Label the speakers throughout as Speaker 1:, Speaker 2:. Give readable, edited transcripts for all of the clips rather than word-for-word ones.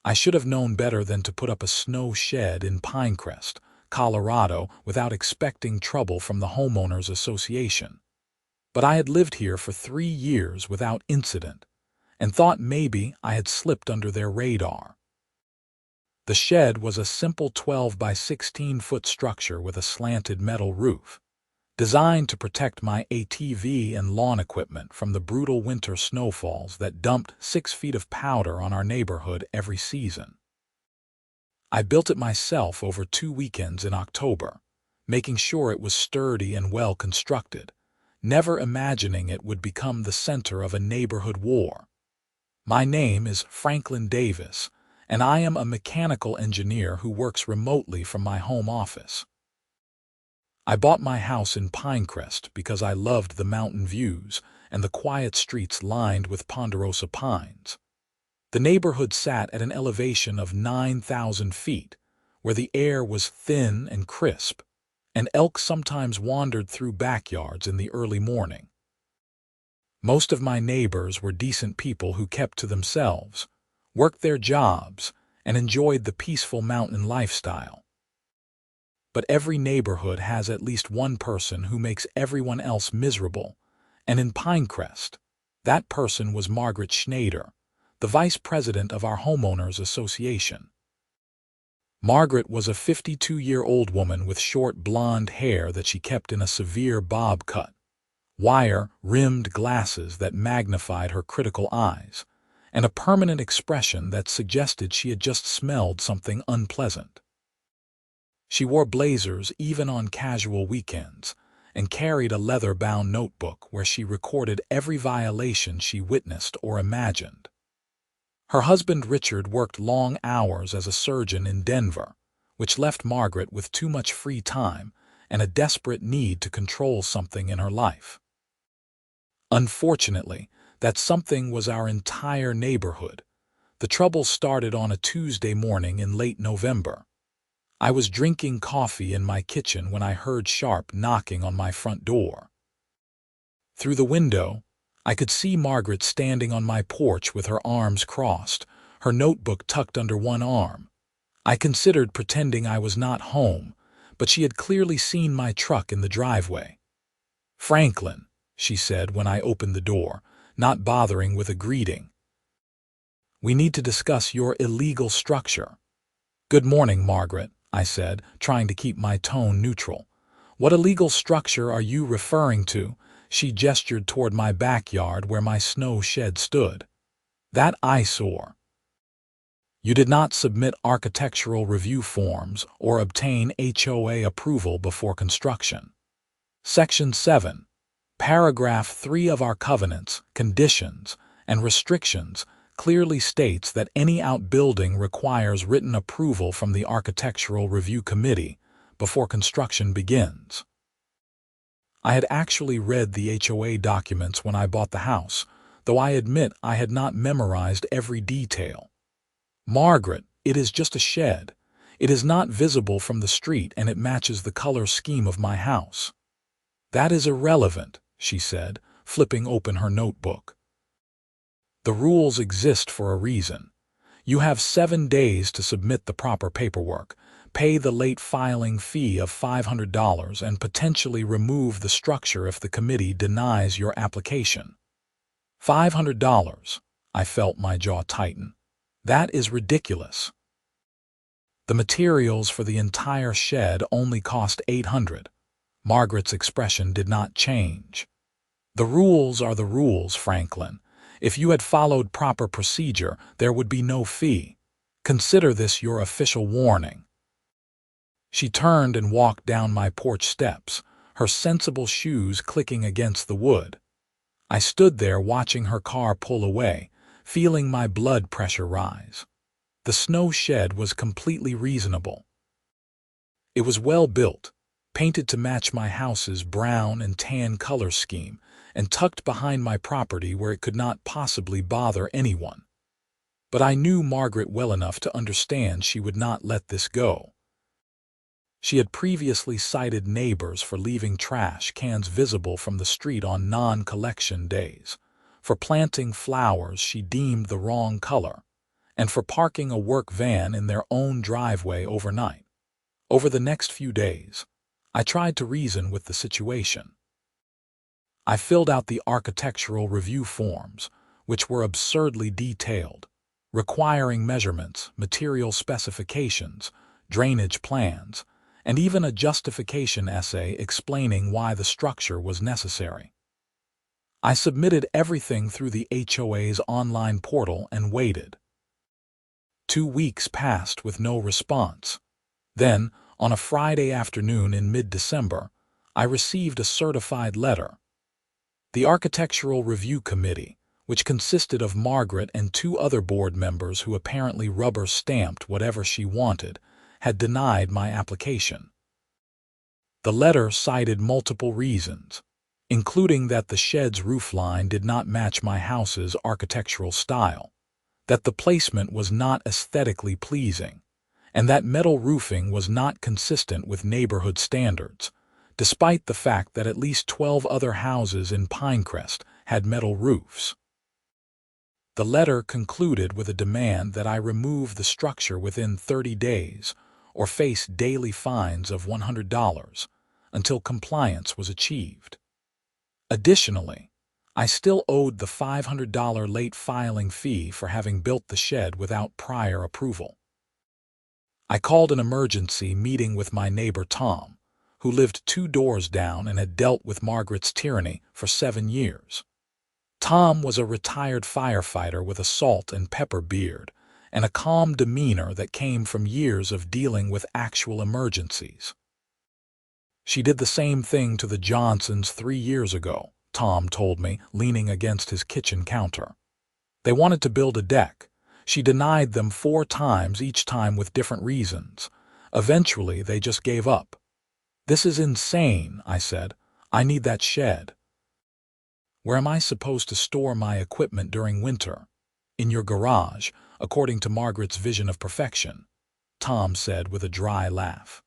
Speaker 1: I should have known better than to put up a snow shed in Pinecrest, Colorado, without expecting trouble from the homeowners association. But I had lived here for 3 years without incident, and thought maybe I had slipped under their radar. The shed was a simple 12 by 16-foot structure with a slanted metal roof, designed to protect my ATV and lawn equipment from the brutal winter snowfalls that dumped 6 feet of powder on our neighborhood every season. I built it myself over 2 weekends in October, making sure it was sturdy and well constructed, never imagining it would become the center of a neighborhood war. My name is Franklin Davis, and I am a mechanical engineer who works remotely from my home office. I bought my house in Pinecrest because I loved the mountain views and the quiet streets lined with ponderosa pines. The neighborhood sat at an elevation of 9,000 feet, where the air was thin and crisp, and elk sometimes wandered through backyards in the early morning. Most of my neighbors were decent people who kept to themselves, worked their jobs, and enjoyed the peaceful mountain lifestyle. But every neighborhood has at least one person who makes everyone else miserable, and in Pinecrest, that person was Margaret Schneider, the vice president of our homeowners association. Margaret was a 52-year-old woman with short blonde hair that she kept in a severe bob cut, wire-rimmed glasses that magnified her critical eyes, and a permanent expression that suggested she had just smelled something unpleasant. She wore blazers even on casual weekends, and carried a leather-bound notebook where she recorded every violation she witnessed or imagined. Her husband Richard worked long hours as a surgeon in Denver, which left Margaret with too much free time and a desperate need to control something in her life. Unfortunately, that something was our entire neighborhood. The trouble started on a Tuesday morning in late November. I was drinking coffee in my kitchen when I heard sharp knocking on my front door. Through the window, I could see Margaret standing on my porch with her arms crossed, her notebook tucked under one arm. I considered pretending I was not home, but she had clearly seen my truck in the driveway. "Franklin," she said when I opened the door, not bothering with a greeting. "We need to discuss your illegal structure." "Good morning, Margaret," I said, trying to keep my tone neutral. "What illegal structure are you referring to?" She gestured toward my backyard where my snow shed stood. "That eyesore." "You did not submit architectural review forms or obtain HOA approval before construction." Section 7, Paragraph 3 of our covenants, conditions, and restrictions clearly states that any outbuilding requires written approval from the Architectural Review Committee before construction begins. I had actually read the HOA documents when I bought the house, though I admit I had not memorized every detail. "Margaret, it is just a shed. It is not visible from the street and it matches the color scheme of my house." "That is irrelevant," she said, flipping open her notebook. "The rules exist for a reason. You have 7 days to submit the proper paperwork, pay the late filing fee of $500, and potentially remove the structure if the committee denies your application." $500. I felt my jaw tighten. That is ridiculous. The materials for the entire shed only cost $800. Margaret's expression did not change. "The rules are the rules, Franklin. If you had followed proper procedure, there would be no fee. Consider this your official warning." She turned and walked down my porch steps, her sensible shoes clicking against the wood. I stood there watching her car pull away, feeling my blood pressure rise. The snow shed was completely reasonable. It was well built, painted to match my house's brown and tan color scheme, and tucked behind my property where it could not possibly bother anyone. But I knew Margaret well enough to understand she would not let this go. She had previously cited neighbors for leaving trash cans visible from the street on non-collection days, for planting flowers she deemed the wrong color, and for parking a work van in their own driveway overnight. Over the next few days, I tried to reason with the situation. I filled out the architectural review forms, which were absurdly detailed, requiring measurements, material specifications, drainage plans, and even a justification essay explaining why the structure was necessary. I submitted everything through the HOA's online portal and waited. 2 weeks passed with no response. Then, on a Friday afternoon in mid-December, I received a certified letter. The Architectural Review Committee, which consisted of Margaret and 2 other board members who apparently rubber-stamped whatever she wanted, had denied my application. The letter cited multiple reasons, including that the shed's roofline did not match my house's architectural style, that the placement was not aesthetically pleasing, and that metal roofing was not consistent with neighborhood standards, despite the fact that at least 12 other houses in Pinecrest had metal roofs. The letter concluded with a demand that I remove the structure within 30 days or face daily fines of $100 until compliance was achieved. Additionally, I still owed the $500 late filing fee for having built the shed without prior approval. I called an emergency meeting with my neighbor Tom, who lived 2 doors down and had dealt with Margaret's tyranny for 7 years. Tom was a retired firefighter with a salt and pepper beard and a calm demeanor that came from years of dealing with actual emergencies. She did the same thing to the Johnsons 3 years ago, Tom told me, leaning against his kitchen counter. They wanted to build a deck. She denied them 4 times, each time with different reasons. Eventually, they just gave up. "This is insane," I said. "I need that shed." "Where am I supposed to store my equipment during winter?" "In your garage, according to Margaret's vision of perfection," Tom said with a dry laugh.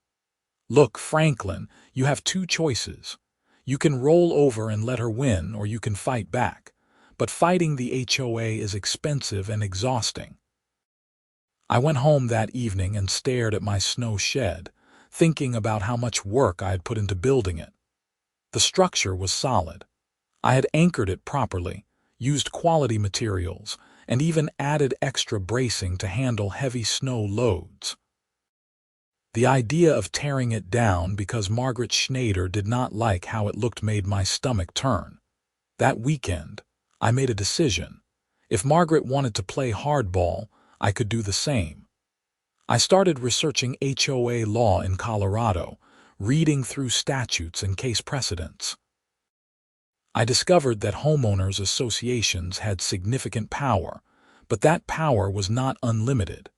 Speaker 1: "Look, Franklin, you have 2 choices. You can roll over and let her win, or you can fight back. But fighting the HOA is expensive and exhausting." I went home that evening and stared at my snow shed, thinking about how much work I had put into building it. The structure was solid. I had anchored it properly, used quality materials, and even added extra bracing to handle heavy snow loads. The idea of tearing it down because Margaret Schneider did not like how it looked made my stomach turn. That weekend, I made a decision. If Margaret wanted to play hardball, I could do the same. I started researching HOA law in Colorado, reading through statutes and case precedents. I discovered that homeowners associations had significant power, but that power was not unlimited.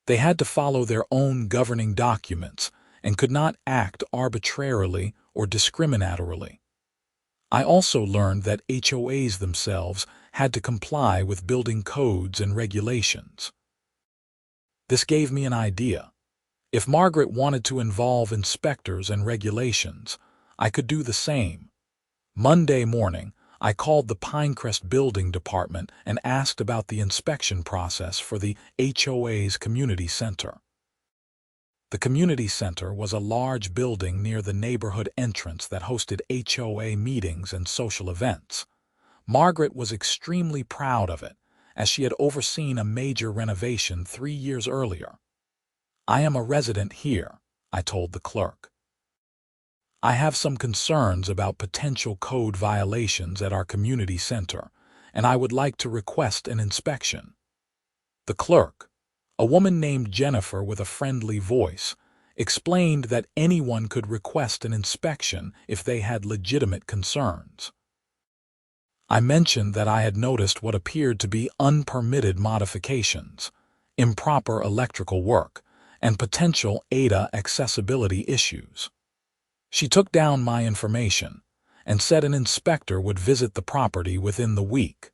Speaker 1: They had to follow their own governing documents and could not act arbitrarily or discriminatorily. I also learned that HOAs themselves had to comply with building codes and regulations. This gave me an idea. If Margaret wanted to involve inspectors and regulations, I could do the same. Monday morning, I called the Pinecrest Building Department and asked about the inspection process for the HOA's community center. The community center was a large building near the neighborhood entrance that hosted HOA meetings and social events. Margaret was extremely proud of it, as she had overseen a major renovation 3 years earlier. "I am a resident here," I told the clerk. "I have some concerns about potential code violations at our community center, and I would like to request an inspection." The clerk, a woman named Jennifer with a friendly voice, explained that anyone could request an inspection if they had legitimate concerns. I mentioned that I had noticed what appeared to be unpermitted modifications, improper electrical work, and potential ADA accessibility issues. She took down my information and said an inspector would visit the property within the week.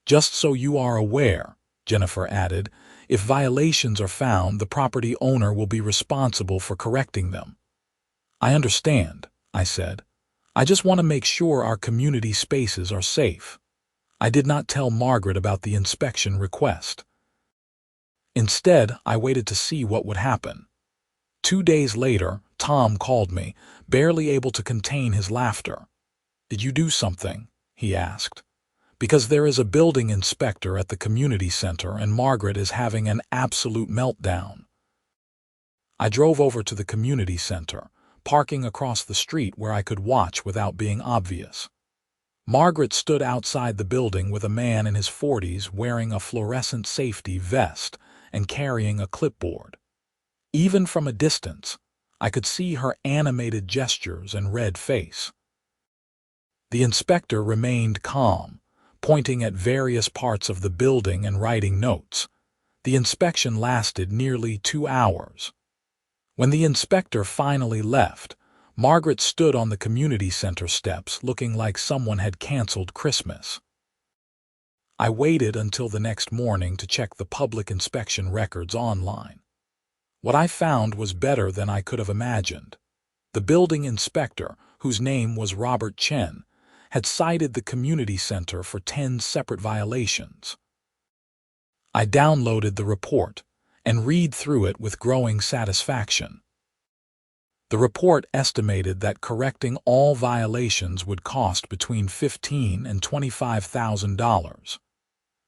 Speaker 1: "Just so you are aware," Jennifer added, "if violations are found, the property owner will be responsible for correcting them." "I understand," I said. "I just want to make sure our community spaces are safe." I did not tell Margaret about the inspection request. Instead, I waited to see what would happen. 2 days later, Tom called me, barely able to contain his laughter. "Did you do something?" he asked. "Because there is a building inspector at the community center and Margaret is having an absolute meltdown." I drove over to the community center, parking across the street where I could watch without being obvious. Margaret stood outside the building with a man in his 40s wearing a fluorescent safety vest and carrying a clipboard. Even from a distance, I could see her animated gestures and red face. The inspector remained calm, pointing at various parts of the building and writing notes. The inspection lasted nearly 2 hours. When the inspector finally left, Margaret stood on the community center steps looking like someone had canceled Christmas. I waited until the next morning to check the public inspection records online. What I found was better than I could have imagined. The building inspector, whose name was Robert Chen, had cited the community center for 10 separate violations. I downloaded the report and read through it with growing satisfaction. The report estimated that correcting all violations would cost between $15,000 and $25,000.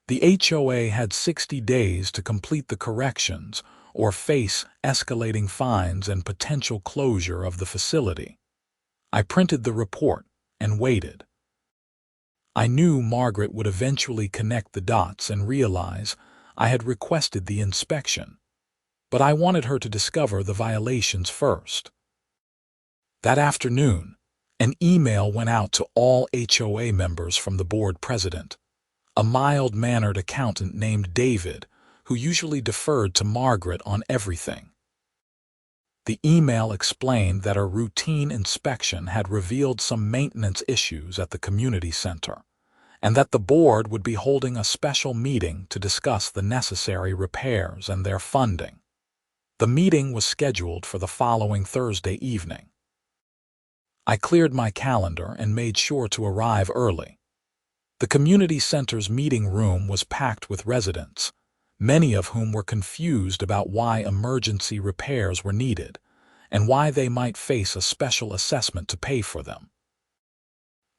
Speaker 1: The HOA had 60 days to complete the corrections or face escalating fines and potential closure of the facility. I printed the report and waited. I knew Margaret would eventually connect the dots and realize I had requested the inspection, but I wanted her to discover the violations first. That afternoon, an email went out to all HOA members from the board president, a mild-mannered accountant named David, who usually deferred to Margaret on everything. The email explained that a routine inspection had revealed some maintenance issues at the community center, and that the board would be holding a special meeting to discuss the necessary repairs and their funding. The meeting was scheduled for the following Thursday evening. I cleared my calendar and made sure to arrive early. The community center's meeting room was packed with residents, many of whom were confused about why emergency repairs were needed and why they might face a special assessment to pay for them.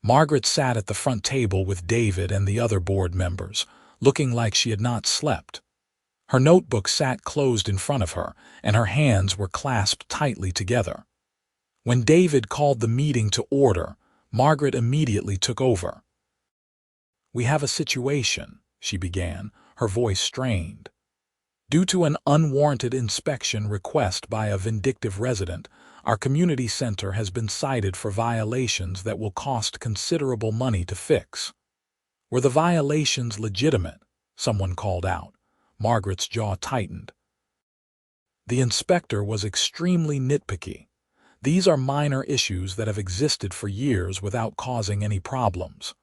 Speaker 1: Margaret sat at the front table with David and the other board members, looking like she had not slept. Her notebook sat closed in front of her, and her hands were clasped tightly together. When David called the meeting to order, Margaret immediately took over. "We have a situation," she began, her voice strained. "Due to an unwarranted inspection request by a vindictive resident, our community center has been cited for violations that will cost considerable money to fix." "Were the violations legitimate?" someone called out. Margaret's jaw tightened. The inspector was extremely nitpicky. "These are minor issues that have existed for years without causing any problems."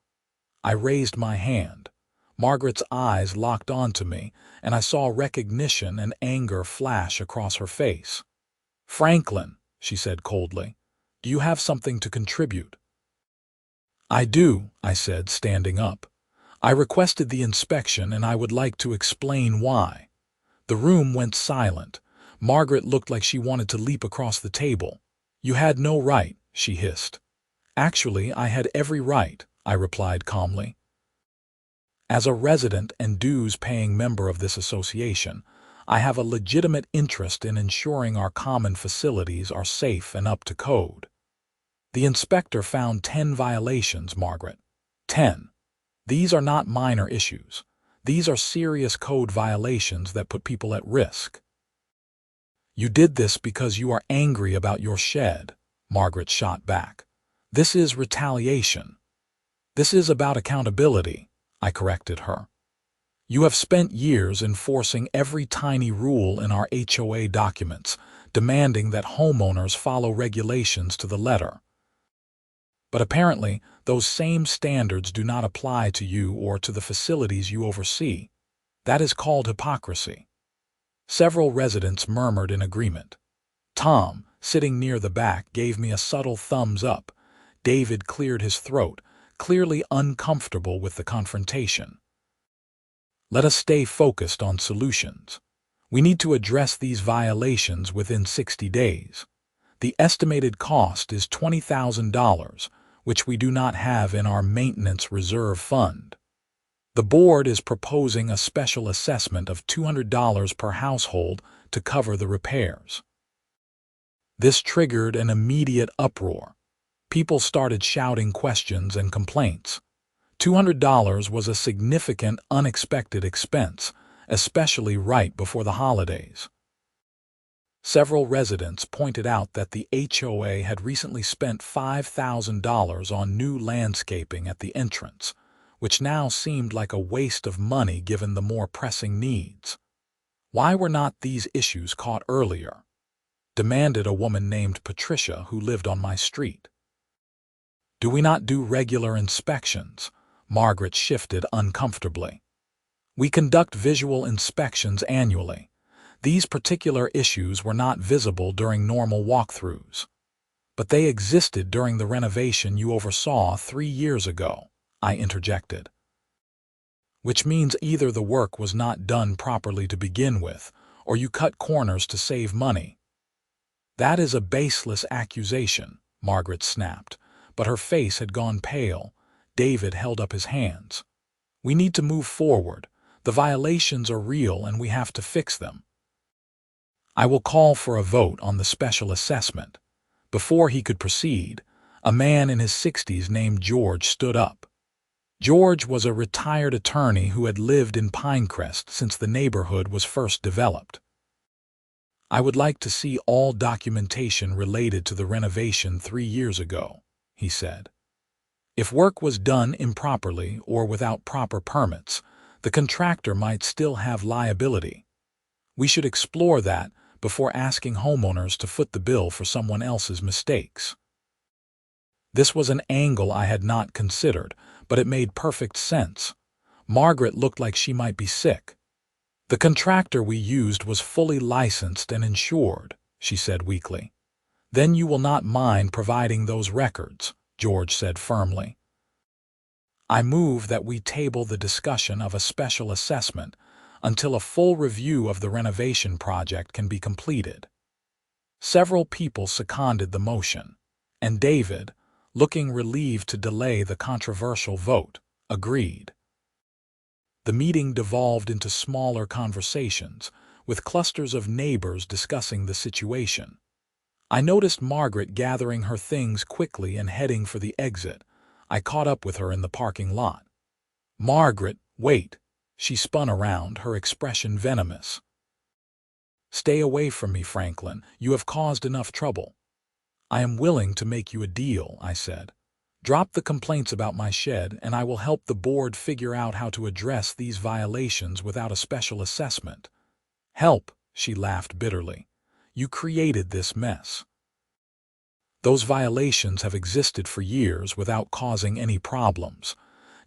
Speaker 1: I raised my hand. Margaret's eyes locked onto me, and I saw recognition and anger flash across her face. "Franklin," she said coldly, "do you have something to contribute?" "I do," I said, standing up. "I requested the inspection and I would like to explain why." The room went silent. Margaret looked like she wanted to leap across the table. "You had no right," she hissed. "Actually, I had every right," I replied calmly. "As a resident and dues-paying member of this association, I have a legitimate interest in ensuring our common facilities are safe and up to code." "The inspector found 10 violations, Margaret. 10. These are not minor issues. These are serious code violations that put people at risk." "You did this because you are angry about your shed," Margaret shot back. "This is retaliation." "This is about accountability," I corrected her. "You have spent years enforcing every tiny rule in our HOA documents, demanding that homeowners follow regulations to the letter. But apparently, those same standards do not apply to you or to the facilities you oversee. That is called hypocrisy." Several residents murmured in agreement. Tom, sitting near the back, gave me a subtle thumbs up. David cleared his throat, clearly uncomfortable with the confrontation. "Let us stay focused on solutions. We need to address these violations within 60 days. The estimated cost is $20,000, which we do not have in our maintenance reserve fund. The board is proposing a special assessment of $200 per household to cover the repairs. This triggered an immediate uproar. People started shouting questions and complaints. $200 was a significant, unexpected expense, especially right before the holidays. Several residents pointed out that the HOA had recently spent $5,000 on new landscaping at the entrance, which now seemed like a waste of money given the more pressing needs. Why were not these issues caught earlier? Demanded a woman named Patricia who lived on my street. Do we not do regular inspections? Margaret shifted uncomfortably. We conduct visual inspections annually. These particular issues were not visible during normal walkthroughs. But they existed during the renovation you oversaw 3 years ago, I interjected. Which means either the work was not done properly to begin with, or you cut corners to save money. That is a baseless accusation, Margaret snapped, but her face had gone pale. David held up his hands. We need to move forward. The violations are real and we have to fix them. I will call for a vote on the special assessment. Before he could proceed, a man in his 60s named George stood up. George was a retired attorney who had lived in Pinecrest since the neighborhood was first developed. I would like to see all documentation related to the renovation 3 years ago, he said. If work was done improperly or without proper permits, the contractor might still have liability. We should explore that before asking homeowners to foot the bill for someone else's mistakes. This was an angle I had not considered, but it made perfect sense. Margaret looked like she might be sick. The contractor we used was fully licensed and insured, she said weakly. Then you will not mind providing those records, George said firmly. I move that we table the discussion of a special assessment until a full review of the renovation project can be completed. Several people seconded the motion, and David, looking relieved to delay the controversial vote, agreed. The meeting devolved into smaller conversations, with clusters of neighbors discussing the situation. I noticed Margaret gathering her things quickly and heading for the exit. I caught up with her in the parking lot. Margaret, wait. She spun around, her expression venomous. Stay away from me, Franklin. You have caused enough trouble. I am willing to make you a deal, I said. Drop the complaints about my shed, and I will help the board figure out how to address these violations without a special assessment. Help, she laughed bitterly. You created this mess. Those violations have existed for years without causing any problems.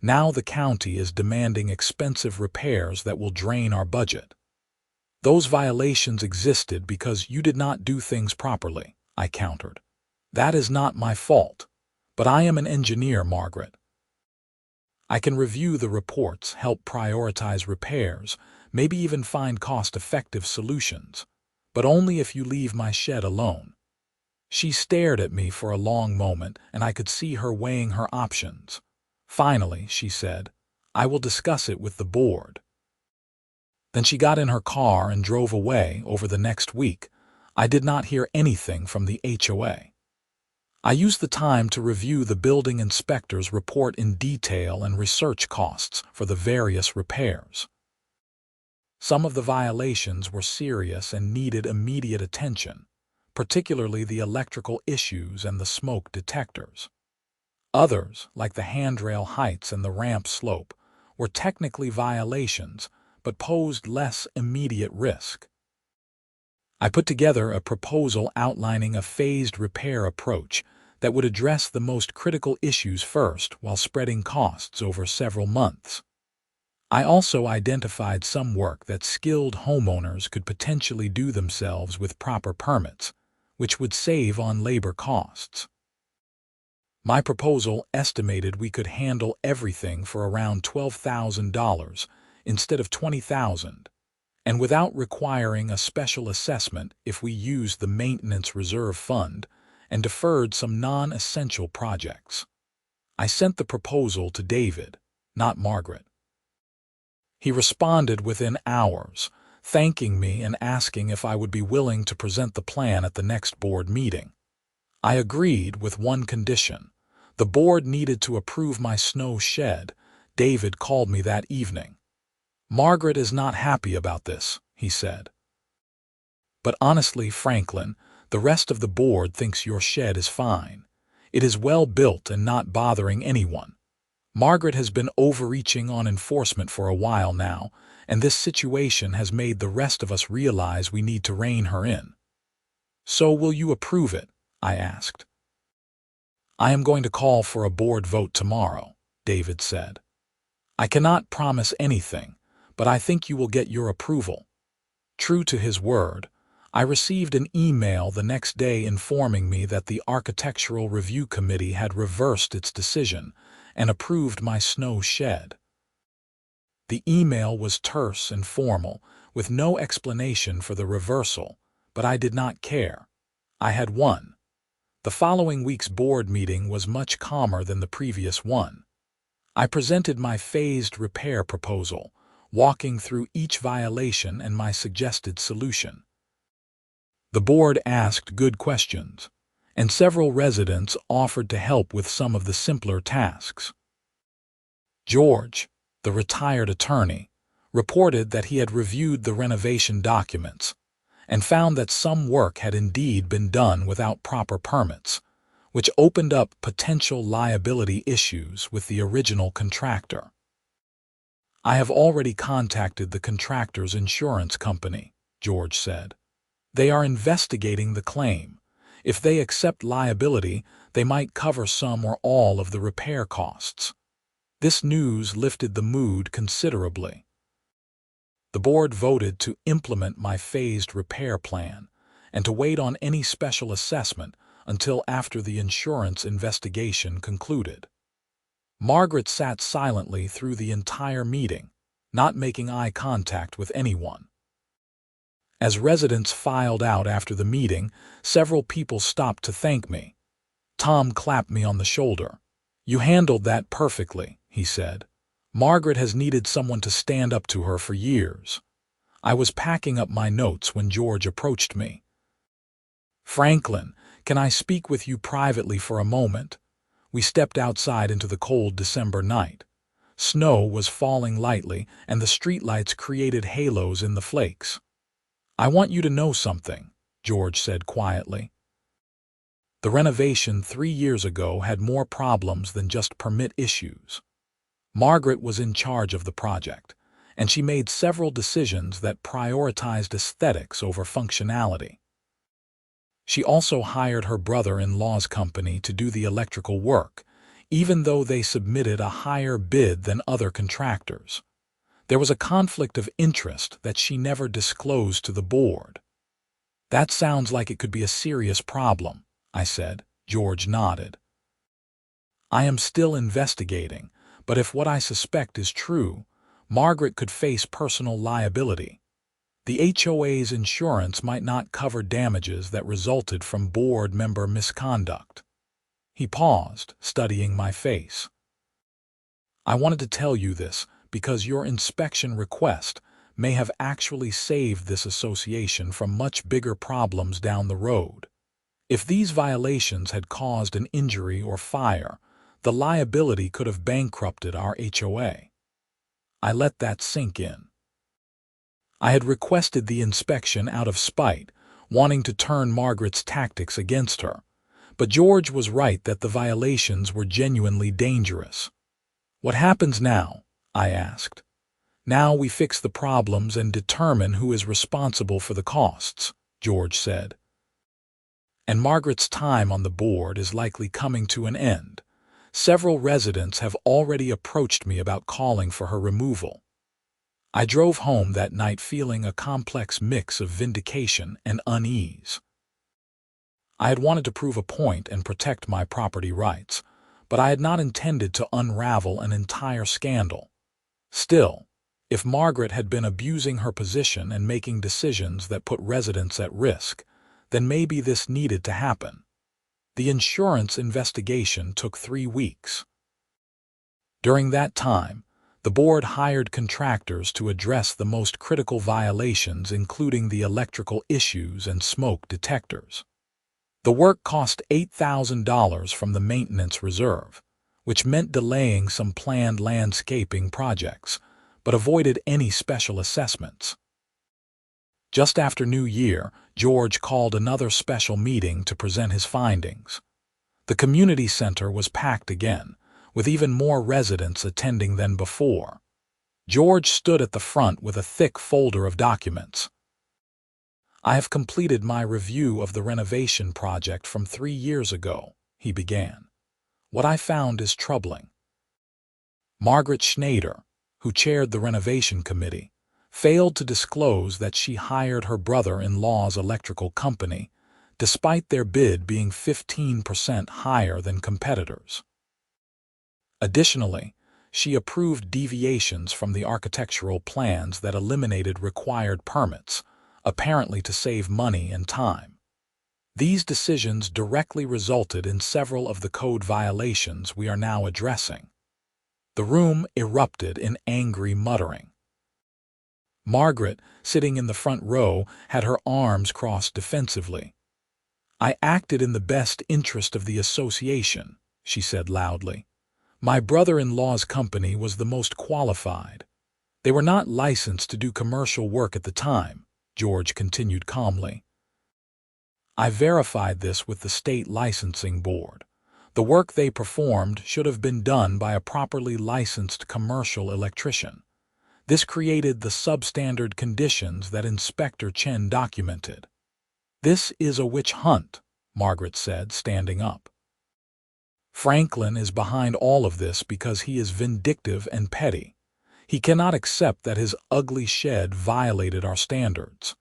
Speaker 1: Now the county is demanding expensive repairs that will drain our budget. Those violations existed because you did not do things properly, I countered. That is not my fault. But I am an engineer, Margaret. I can review the reports, help prioritize repairs, maybe even find cost-effective solutions, but only if you leave my shed alone. She stared at me for a long moment, and I could see her weighing her options. Finally, she said, I will discuss it with the board. Then she got in her car and drove away. Over the next week, I did not hear anything from the HOA. I used the time to review the building inspector's report in detail and research costs for the various repairs. Some of the violations were serious and needed immediate attention, particularly the electrical issues and the smoke detectors. Others, like the handrail heights and the ramp slope, were technically violations but posed less immediate risk. I put together a proposal outlining a phased repair approach that would address the most critical issues first while spreading costs over several months. I also identified some work that skilled homeowners could potentially do themselves with proper permits, which would save on labor costs. My proposal estimated we could handle everything for around $12,000 instead of $20,000, and without requiring a special assessment if we used the maintenance reserve fund and deferred some non-essential projects. I sent the proposal to David, not Margaret. He responded within hours, thanking me and asking if I would be willing to present the plan at the next board meeting. I agreed with one condition. The board needed to approve my snow shed. David called me that evening. "Margaret is not happy about this," he said. "But honestly, Franklin, the rest of the board thinks your shed is fine. It is well built and not bothering anyone. Margaret has been overreaching on enforcement for a while now, and this situation has made the rest of us realize we need to rein her in." "So will you approve it?" I asked. "I am going to call for a board vote tomorrow," David said. "I cannot promise anything, but I think you will get your approval." True to his word, I received an email the next day informing me that the Architectural Review Committee had reversed its decision and approved my snow shed. The email was terse and formal, with no explanation for the reversal, but I did not care. I had won. The following week's board meeting was much calmer than the previous one. I presented my phased repair proposal, walking through each violation and my suggested solution. The board asked good questions, and several residents offered to help with some of the simpler tasks. George, the retired attorney, reported that he had reviewed the renovation documents and found that some work had indeed been done without proper permits, which opened up potential liability issues with the original contractor. "I have already contacted the contractor's insurance company," George said. "They are investigating the claim. If they accept liability, they might cover some or all of the repair costs." This news lifted the mood considerably. The board voted to implement my phased repair plan and to wait on any special assessment until after the insurance investigation concluded. Margaret sat silently through the entire meeting, not making eye contact with anyone. As residents filed out after the meeting, several people stopped to thank me. Tom clapped me on the shoulder. "You handled that perfectly," he said. "Margaret has needed someone to stand up to her for years." I was packing up my notes when George approached me. "Franklin, can I speak with you privately for a moment?" We stepped outside into the cold December night. Snow was falling lightly, and the streetlights created halos in the flakes. "I want you to know something," George said quietly. "The renovation 3 years ago had more problems than just permit issues. Margaret was in charge of the project, and she made several decisions that prioritized aesthetics over functionality. She also hired her brother-in-law's company to do the electrical work, even though they submitted a higher bid than other contractors. There was a conflict of interest that she never disclosed to the board." "That sounds like it could be a serious problem," I said. George nodded. "I am still investigating, but if what I suspect is true, Margaret could face personal liability. The HOA's insurance might not cover damages that resulted from board member misconduct." He paused, studying my face. "I wanted to tell you this because your inspection request may have actually saved this association from much bigger problems down the road. If these violations had caused an injury or fire, the liability could have bankrupted our HOA." I let that sink in. I had requested the inspection out of spite, wanting to turn Margaret's tactics against her, but George was right that the violations were genuinely dangerous. "What happens now?" I asked. "Now we fix the problems and determine who is responsible for the costs," George said. "And Margaret's time on the board is likely coming to an end. Several residents have already approached me about calling for her removal." I drove home that night feeling a complex mix of vindication and unease. I had wanted to prove a point and protect my property rights, but I had not intended to unravel an entire scandal. Still, If Margaret had been abusing her position and making decisions that put residents at risk, then maybe this needed to happen. The insurance investigation took 3 weeks. During that time, the board hired contractors to address the most critical violations, including the electrical issues and smoke detectors. The work cost $8,000 from the maintenance reserve, which meant delaying some planned landscaping projects, but avoided any special assessments. Just after New Year, George called another special meeting to present his findings. The community center was packed again, with even more residents attending than before. George stood at the front with a thick folder of documents. "I have completed my review of the renovation project from 3 years ago," he began. "What I found is troubling. Margaret Schneider, who chaired the renovation committee, failed to disclose that she hired her brother-in-law's electrical company, despite their bid being 15% higher than competitors. Additionally, she approved deviations from the architectural plans that eliminated required permits, apparently to save money and time. These decisions directly resulted in several of the code violations we are now addressing." The room erupted in angry muttering. Margaret, sitting in the front row, had her arms crossed defensively. "I acted in the best interest of the association," she said loudly. "My brother-in-law's company was the most qualified. They were not licensed to do commercial work at the time," George continued calmly. "I verified this with the state licensing board. The work they performed should have been done by a properly licensed commercial electrician. This created the substandard conditions that Inspector Chen documented." "This is a witch hunt," Margaret said, standing up. "Franklin is behind all of this because he is vindictive and petty. He cannot accept that his ugly shed violated our standards."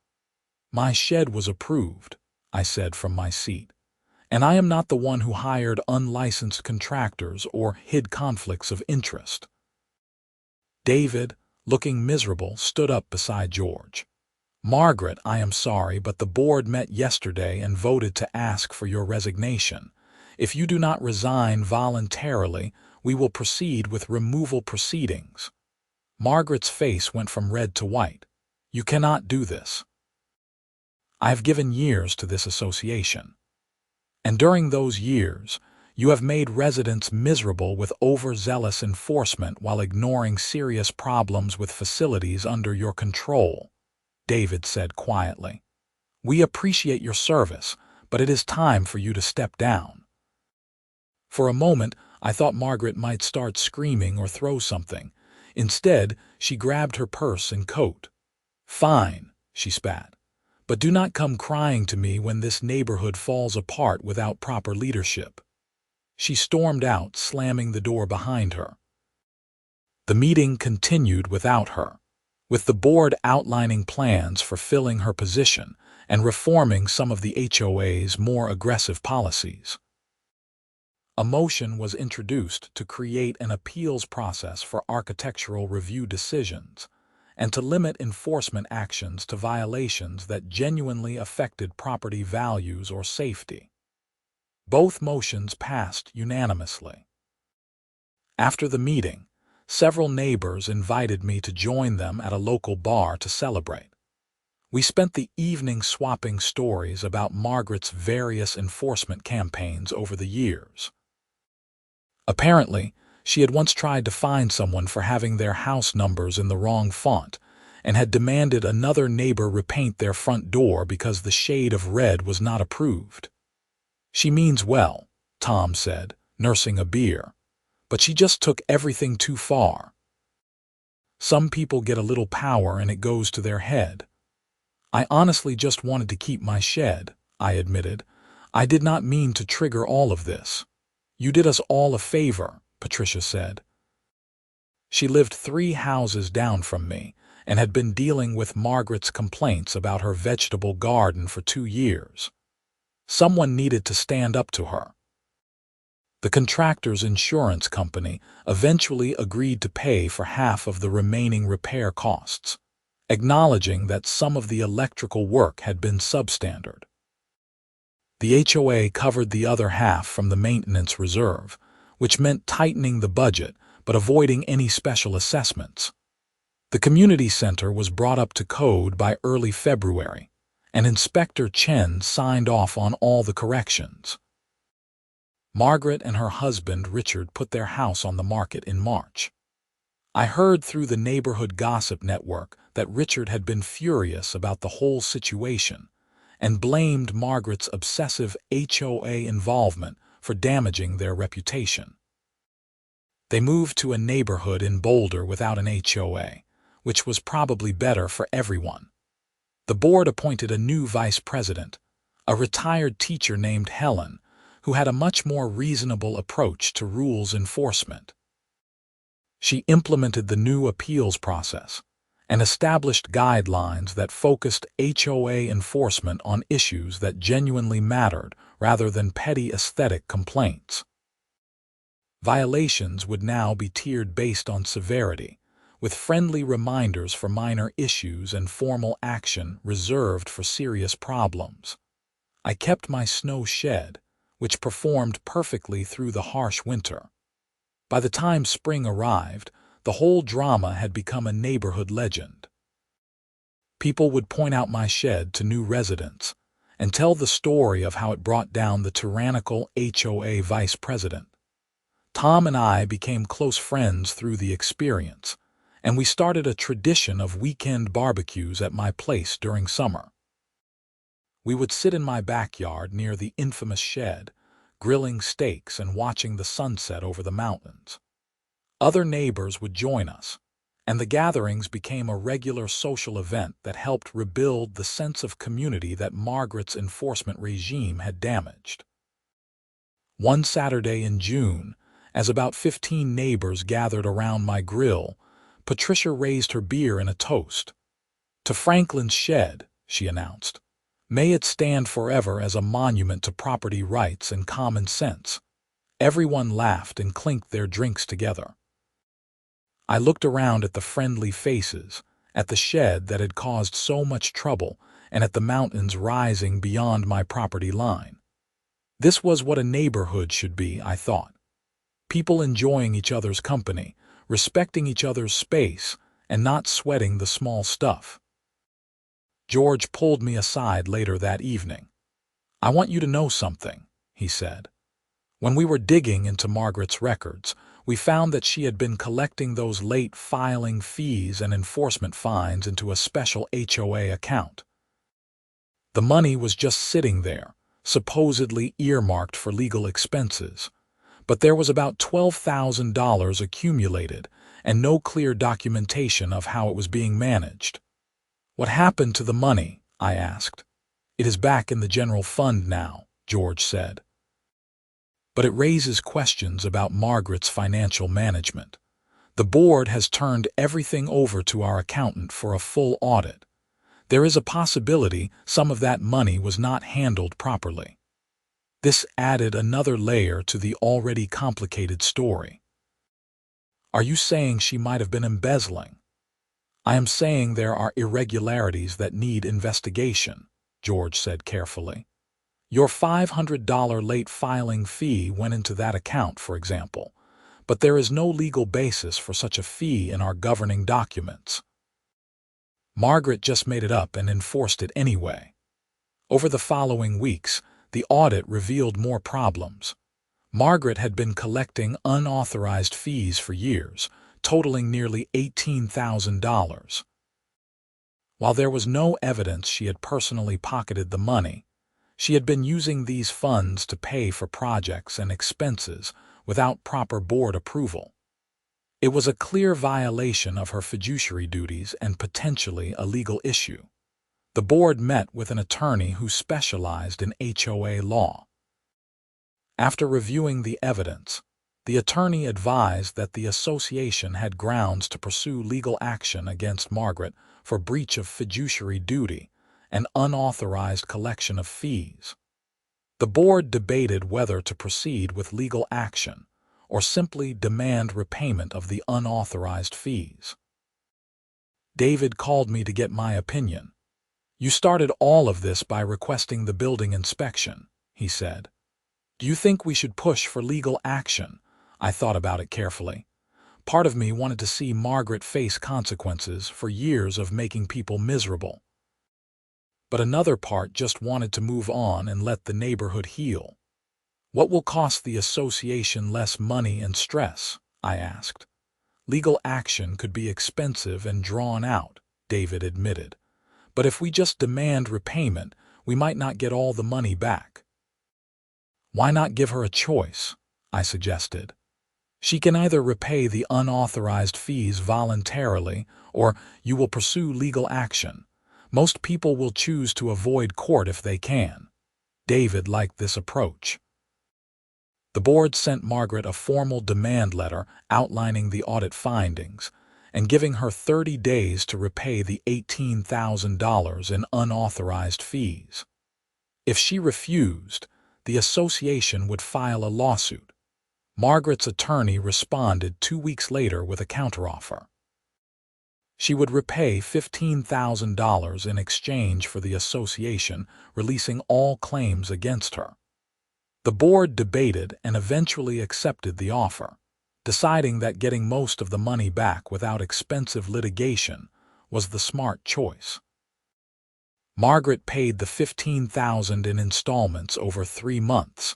Speaker 1: "My shed was approved," I said from my seat, "and I am not the one who hired unlicensed contractors or hid conflicts of interest." David, looking miserable, stood up beside George. "Margaret, I am sorry, but the board met yesterday and voted to ask for your resignation. If you do not resign voluntarily, we will proceed with removal proceedings." Margaret's face went from red to white. "You cannot do this. I have given years to this association. And during those years, you have made residents miserable with overzealous enforcement while ignoring serious problems with facilities under your control," David said quietly. "We appreciate your service, but it is time for you to step down." For a moment, I thought Margaret might start screaming or throw something. Instead, she grabbed her purse and coat. "Fine," she spat. "But do not come crying to me when this neighborhood falls apart without proper leadership." She stormed out, slamming the door behind her. The meeting continued without her, with the board outlining plans for filling her position and reforming some of the HOA's more aggressive policies. A motion was introduced to create an appeals process for architectural review decisions and to limit enforcement actions to violations that genuinely affected property values or safety. Both motions passed unanimously. After the meeting, several neighbors invited me to join them at a local bar to celebrate. We spent the evening swapping stories about Margaret's various enforcement campaigns over the years. Apparently, she had once tried to fine someone for having their house numbers in the wrong font and had demanded another neighbor repaint their front door because the shade of red was not approved. "She means well," Tom said, nursing a beer, "but she just took everything too far. Some people get a little power and it goes to their head." "I honestly just wanted to keep my shed," I admitted. "I did not mean to trigger all of this." "You did us all a favor," Patricia said. She lived 3 houses down from me and had been dealing with Margaret's complaints about her vegetable garden for 2 years. Someone needed to stand up to her. The contractor's insurance company eventually agreed to pay for half of the remaining repair costs, acknowledging that some of the electrical work had been substandard. The HOA covered the other half from the maintenance reserve, which meant tightening the budget but avoiding any special assessments. The community center was brought up to code by early February, and Inspector Chen signed off on all the corrections. Margaret and her husband Richard put their house on the market in March. I heard through the neighborhood gossip network that Richard had been furious about the whole situation and blamed Margaret's obsessive HOA involvement for damaging their reputation. They moved to a neighborhood in Boulder without an HOA, which was probably better for everyone. The board appointed a new vice president, a retired teacher named Helen, who had a much more reasonable approach to rules enforcement. She implemented the new appeals process and established guidelines that focused HOA enforcement on issues that genuinely mattered rather than petty aesthetic complaints. Violations would now be tiered based on severity, with friendly reminders for minor issues and formal action reserved for serious problems. I kept my snow shed, which performed perfectly through the harsh winter. By the time spring arrived, the whole drama had become a neighborhood legend. People would point out my shed to new residents and tell the story of how it brought down the tyrannical HOA vice president. Tom and I became close friends through the experience, and we started a tradition of weekend barbecues at my place during summer. We would sit in my backyard near the infamous shed, grilling steaks and watching the sunset over the mountains. Other neighbors would join us, and the gatherings became a regular social event that helped rebuild the sense of community that Margaret's enforcement regime had damaged. One Saturday in June, as about 15 neighbors gathered around my grill, Patricia raised her beer in a toast. "To Franklin's shed," she announced. "May it stand forever as a monument to property rights and common sense." Everyone laughed and clinked their drinks together. I looked around at the friendly faces, at the shed that had caused so much trouble, and at the mountains rising beyond my property line. This was what a neighborhood should be, I thought. People enjoying each other's company, respecting each other's space, and not sweating the small stuff. George pulled me aside later that evening. "I want you to know something," he said. "When we were digging into Margaret's records, we found that she had been collecting those late filing fees and enforcement fines into a special HOA account. The money was just sitting there, supposedly earmarked for legal expenses, but there was about $12,000 accumulated and no clear documentation of how it was being managed." "What happened to the money?" I asked. "It is back in the general fund now," George said. "But it raises questions about Margaret's financial management. The board has turned everything over to our accountant for a full audit. There is a possibility some of that money was not handled properly." This added another layer to the already complicated story. "Are you saying she might have been embezzling?" "I am saying there are irregularities that need investigation," George said carefully. "Your $500 late filing fee went into that account, for example, but there is no legal basis for such a fee in our governing documents. Margaret just made it up and enforced it anyway." Over the following weeks, the audit revealed more problems. Margaret had been collecting unauthorized fees for years, totaling nearly $18,000. While there was no evidence she had personally pocketed the money, she had been using these funds to pay for projects and expenses without proper board approval. It was a clear violation of her fiduciary duties and potentially a legal issue. The board met with an attorney who specialized in HOA law. After reviewing the evidence, the attorney advised that the association had grounds to pursue legal action against Margaret for breach of fiduciary duty and unauthorized collection of fees. The board debated whether to proceed with legal action or simply demand repayment of the unauthorized fees. David called me to get my opinion. "You started all of this by requesting the building inspection," he said. "Do you think we should push for legal action?" I thought about it carefully. Part of me wanted to see Margaret face consequences for years of making people miserable. But another part just wanted to move on and let the neighborhood heal. "What will cost the association less money and stress?" I asked. "Legal action could be expensive and drawn out," David admitted. "But if we just demand repayment, we might not get all the money back." "Why not give her a choice?" I suggested. "She can either repay the unauthorized fees voluntarily, or you will pursue legal action. Most people will choose to avoid court if they can." David liked this approach. The board sent Margaret a formal demand letter outlining the audit findings and giving her 30 days to repay the $18,000 in unauthorized fees. If she refused, the association would file a lawsuit. Margaret's attorney responded 2 weeks later with a counteroffer. She would repay $15,000 in exchange for the association releasing all claims against her. The board debated and eventually accepted the offer, deciding that getting most of the money back without expensive litigation was the smart choice. Margaret paid the $15,000 in installments over 3 months,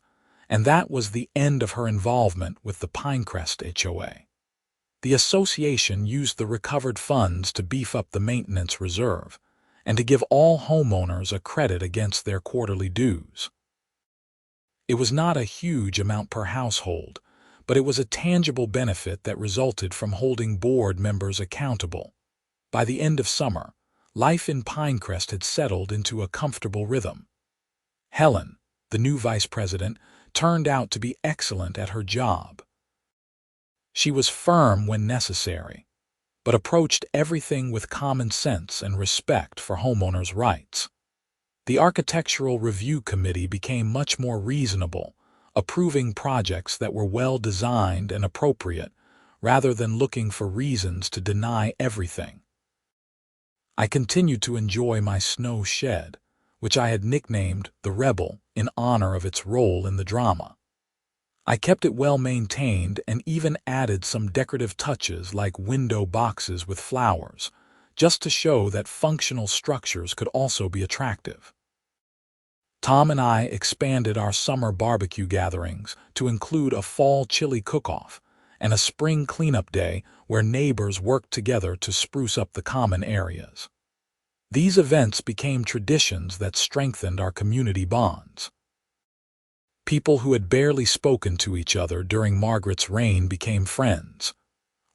Speaker 1: and that was the end of her involvement with the Pinecrest HOA. The association used the recovered funds to beef up the maintenance reserve and to give all homeowners a credit against their quarterly dues. It was not a huge amount per household, but it was a tangible benefit that resulted from holding board members accountable. By the end of summer, life in Pinecrest had settled into a comfortable rhythm. Helen, the new vice president, turned out to be excellent at her job. She was firm when necessary, but approached everything with common sense and respect for homeowners' rights. The Architectural Review Committee became much more reasonable, approving projects that were well designed and appropriate, rather than looking for reasons to deny everything. I continued to enjoy my snow shed, which I had nicknamed the Rebel in honor of its role in the drama. I kept it well maintained and even added some decorative touches like window boxes with flowers, just to show that functional structures could also be attractive. Tom and I expanded our summer barbecue gatherings to include a fall chili cook-off and a spring cleanup day where neighbors worked together to spruce up the common areas. These events became traditions that strengthened our community bonds. People who had barely spoken to each other during Margaret's reign became friends.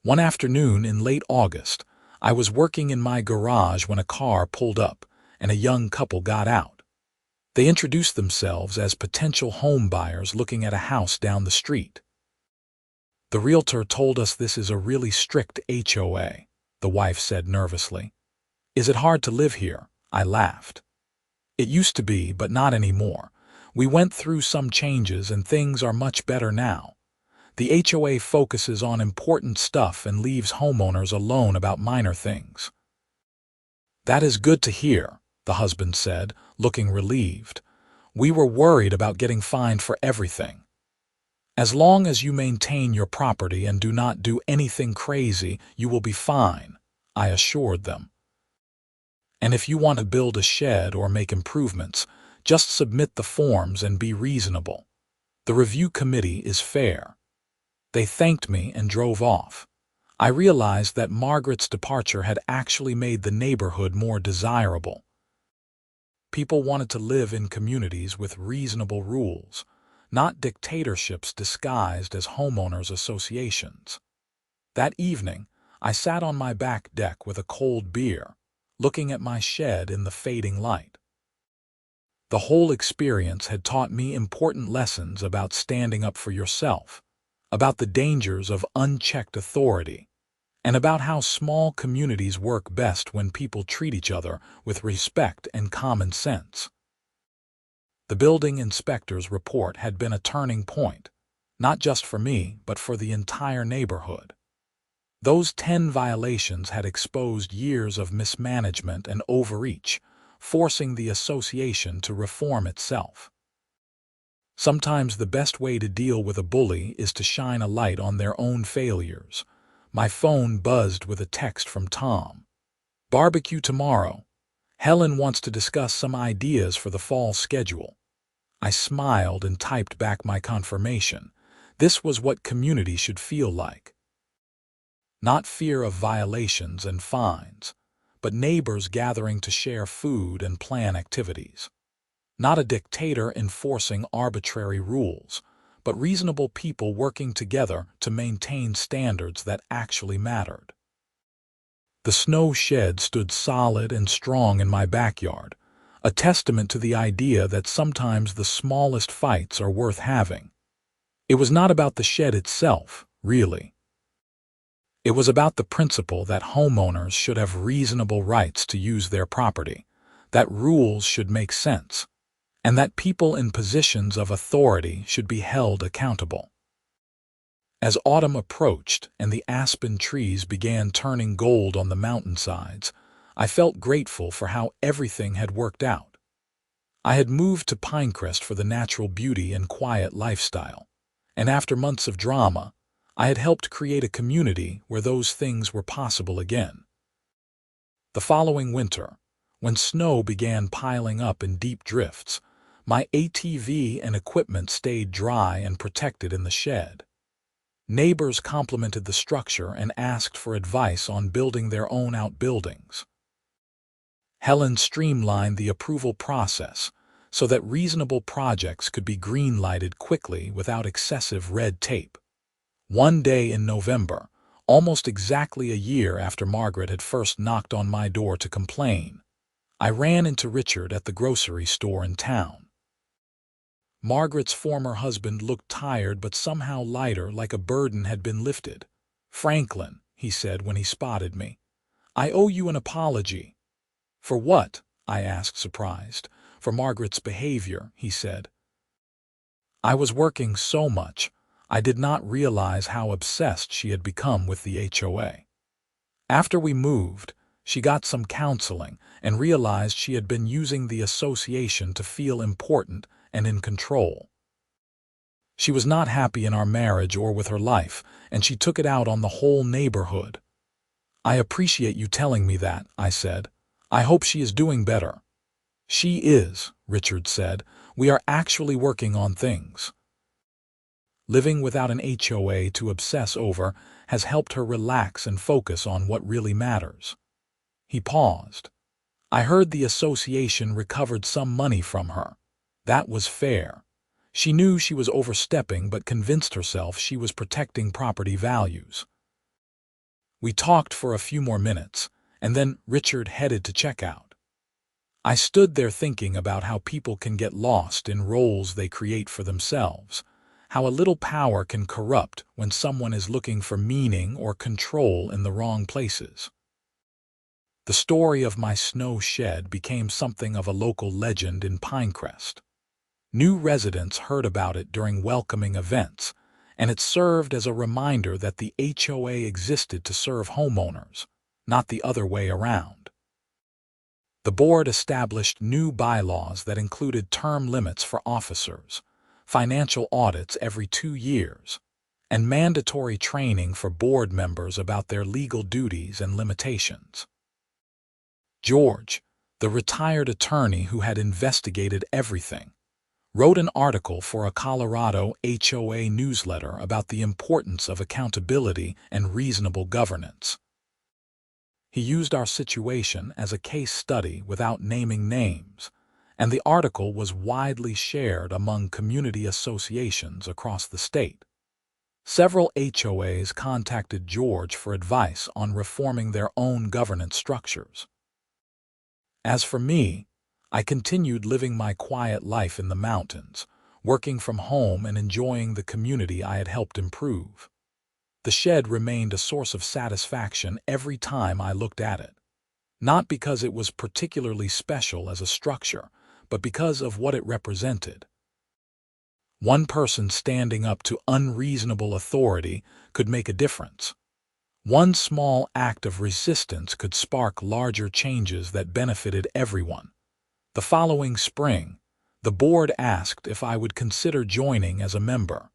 Speaker 1: One afternoon in late August, I was working in my garage when a car pulled up and a young couple got out. They introduced themselves as potential home buyers looking at a house down the street. "The realtor told us this is a really strict HOA," the wife said nervously. "Is it hard to live here?" I laughed. "It used to be, but not anymore. We went through some changes and things are much better now. The HOA focuses on important stuff and leaves homeowners alone about minor things." "That is good to hear," the husband said, looking relieved. "We were worried about getting fined for everything." "As long as you maintain your property and do not do anything crazy, you will be fine," I assured them. "And if you want to build a shed or make improvements, just submit the forms and be reasonable. The review committee is fair." They thanked me and drove off. I realized that Margaret's departure had actually made the neighborhood more desirable. People wanted to live in communities with reasonable rules, not dictatorships disguised as homeowners associations. That evening, I sat on my back deck with a cold beer, looking at my shed in the fading light. The whole experience had taught me important lessons about standing up for yourself, about the dangers of unchecked authority, and about how small communities work best when people treat each other with respect and common sense. The building inspector's report had been a turning point, not just for me, but for the entire neighborhood. Those 10 violations had exposed years of mismanagement and overreach, forcing the association to reform itself. Sometimes the best way to deal with a bully is to shine a light on their own failures. My phone buzzed with a text from Tom. "Barbecue tomorrow. Helen wants to discuss some ideas for the fall schedule." I smiled and typed back my confirmation. This was what community should feel like. Not fear of violations and fines, but neighbors gathering to share food and plan activities. Not a dictator enforcing arbitrary rules, but reasonable people working together to maintain standards that actually mattered. The snow shed stood solid and strong in my backyard, a testament to the idea that sometimes the smallest fights are worth having. It was not about the shed itself, really. It was about the principle that homeowners should have reasonable rights to use their property, that rules should make sense, and that people in positions of authority should be held accountable. As autumn approached and the aspen trees began turning gold on the mountainsides, I felt grateful for how everything had worked out. I had moved to Pinecrest for the natural beauty and quiet lifestyle, and after months of drama, I had helped create a community where those things were possible again. The following winter, when snow began piling up in deep drifts, my ATV and equipment stayed dry and protected in the shed. Neighbors complimented the structure and asked for advice on building their own outbuildings. Helen streamlined the approval process so that reasonable projects could be green-lighted quickly without excessive red tape. One day in November, almost exactly a year after Margaret had first knocked on my door to complain, I ran into Richard at the grocery store in town. Margaret's former husband looked tired but somehow lighter, like a burden had been lifted. "Franklin," he said when he spotted me, "I owe you an apology." "For what?" I asked, surprised. "For Margaret's behavior," he said. "I was working so much, I did not realize how obsessed she had become with the HOA. After we moved, she got some counseling and realized she had been using the association to feel important and in control. She was not happy in our marriage or with her life, and she took it out on the whole neighborhood." "I appreciate you telling me that," I said. "I hope she is doing better." "She is," Richard said. "We are actually working on things." Living without an HOA to obsess over has helped her relax and focus on what really matters. He paused. "I heard the association recovered some money from her. That was fair. She knew she was overstepping but convinced herself she was protecting property values." We talked for a few more minutes, and then Richard headed to checkout. I stood there thinking about how people can get lost in roles they create for themselves, how a little power can corrupt when someone is looking for meaning or control in the wrong places. The story of my snow shed became something of a local legend in Pinecrest. New residents heard about it during welcoming events, and it served as a reminder that the HOA existed to serve homeowners, not the other way around. The board established new bylaws that included term limits for officers, financial audits every 2 years, and mandatory training for board members about their legal duties and limitations. George, the retired attorney who had investigated everything, wrote an article for a Colorado HOA newsletter about the importance of accountability and reasonable governance. He used our situation as a case study without naming names, and the article was widely shared among community associations across the state. Several HOAs contacted George for advice on reforming their own governance structures. As for me, I continued living my quiet life in the mountains, working from home and enjoying the community I had helped improve. The shed remained a source of satisfaction every time I looked at it. Not because it was particularly special as a structure, but because of what it represented. One person standing up to unreasonable authority could make a difference. One small act of resistance could spark larger changes that benefited everyone. The following spring, the board asked if I would consider joining as a member.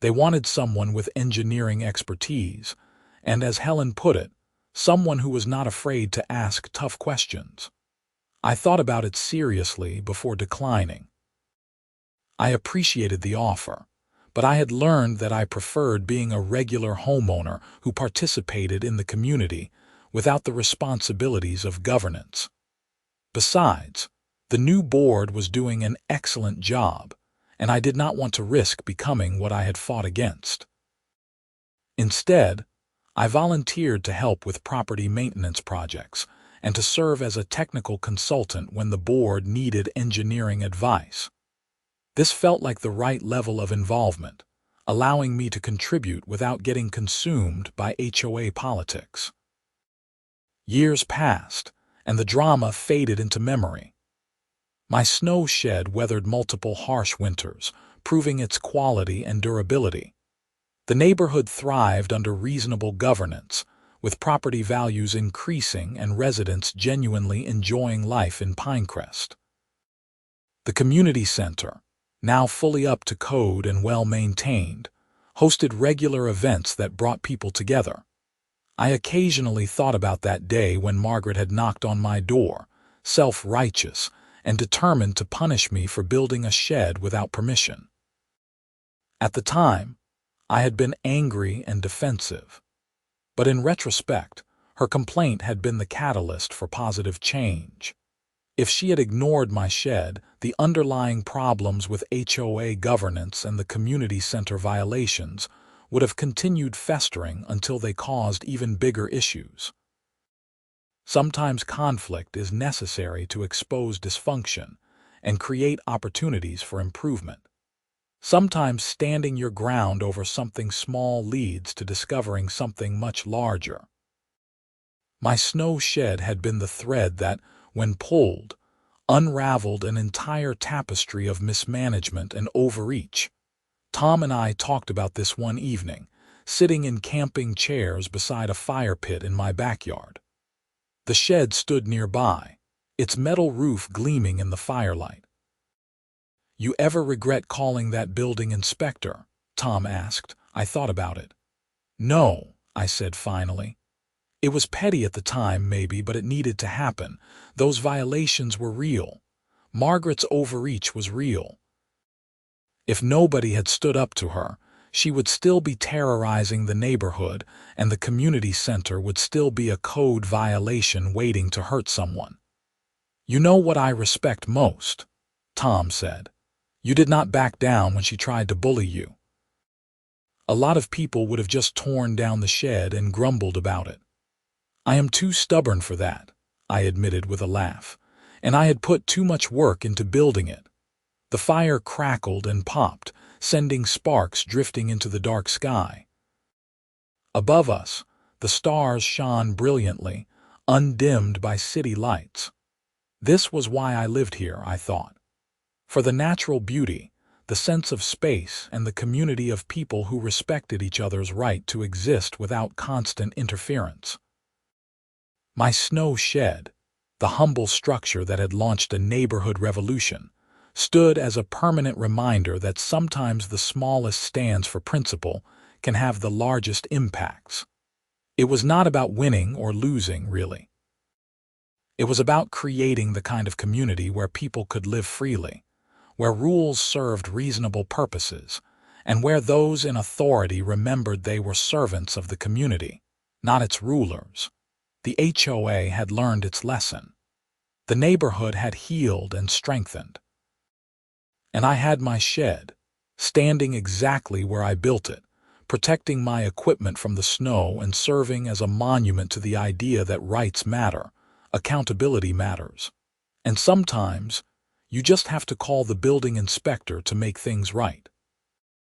Speaker 1: They wanted someone with engineering expertise, and as Helen put it, someone who was not afraid to ask tough questions. I thought about it seriously before declining. I appreciated the offer, but I had learned that I preferred being a regular homeowner who participated in the community without the responsibilities of governance. Besides, the new board was doing an excellent job, and I did not want to risk becoming what I had fought against. Instead, I volunteered to help with property maintenance projects and to serve as a technical consultant when the board needed engineering advice. This felt like the right level of involvement, allowing me to contribute without getting consumed by HOA politics. Years passed, and the drama faded into memory. My snow shed weathered multiple harsh winters, proving its quality and durability. The neighborhood thrived under reasonable governance, with property values increasing and residents genuinely enjoying life in Pinecrest. The community center, now fully up to code and well-maintained, hosted regular events that brought people together. I occasionally thought about that day when Margaret had knocked on my door, self-righteous and determined to punish me for building a shed without permission. At the time, I had been angry and defensive. But in retrospect, her complaint had been the catalyst for positive change. If she had ignored my shed, the underlying problems with HOA governance and the community center violations would have continued festering until they caused even bigger issues. Sometimes conflict is necessary to expose dysfunction and create opportunities for improvement. Sometimes standing your ground over something small leads to discovering something much larger. My snow shed had been the thread that, when pulled, unraveled an entire tapestry of mismanagement and overreach. Tom and I talked about this one evening, sitting in camping chairs beside a fire pit in my backyard. The shed stood nearby, its metal roof gleaming in the firelight. "You ever regret calling that building inspector?" Tom asked. I thought about it. "No," I said finally. "It was petty at the time, maybe, but it needed to happen. Those violations were real. Margaret's overreach was real. If nobody had stood up to her, she would still be terrorizing the neighborhood, and the community center would still be a code violation waiting to hurt someone." "You know what I respect most," Tom said. "You did not back down when she tried to bully you. A lot of people would have just torn down the shed and grumbled about it." "I am too stubborn for that," I admitted with a laugh, "and I had put too much work into building it." The fire crackled and popped, sending sparks drifting into the dark sky. Above us, the stars shone brilliantly, undimmed by city lights. This was why I lived here, I thought. For the natural beauty, the sense of space, and the community of people who respected each other's right to exist without constant interference. My snow shed, the humble structure that had launched a neighborhood revolution, stood as a permanent reminder that sometimes the smallest stands for principle can have the largest impacts. It was not about winning or losing, really. It was about creating the kind of community where people could live freely, where rules served reasonable purposes, and where those in authority remembered they were servants of the community, not its rulers. The HOA had learned its lesson. The neighborhood had healed and strengthened. And I had my shed, standing exactly where I built it, protecting my equipment from the snow and serving as a monument to the idea that rights matter, accountability matters. And sometimes, you just have to call the building inspector to make things right.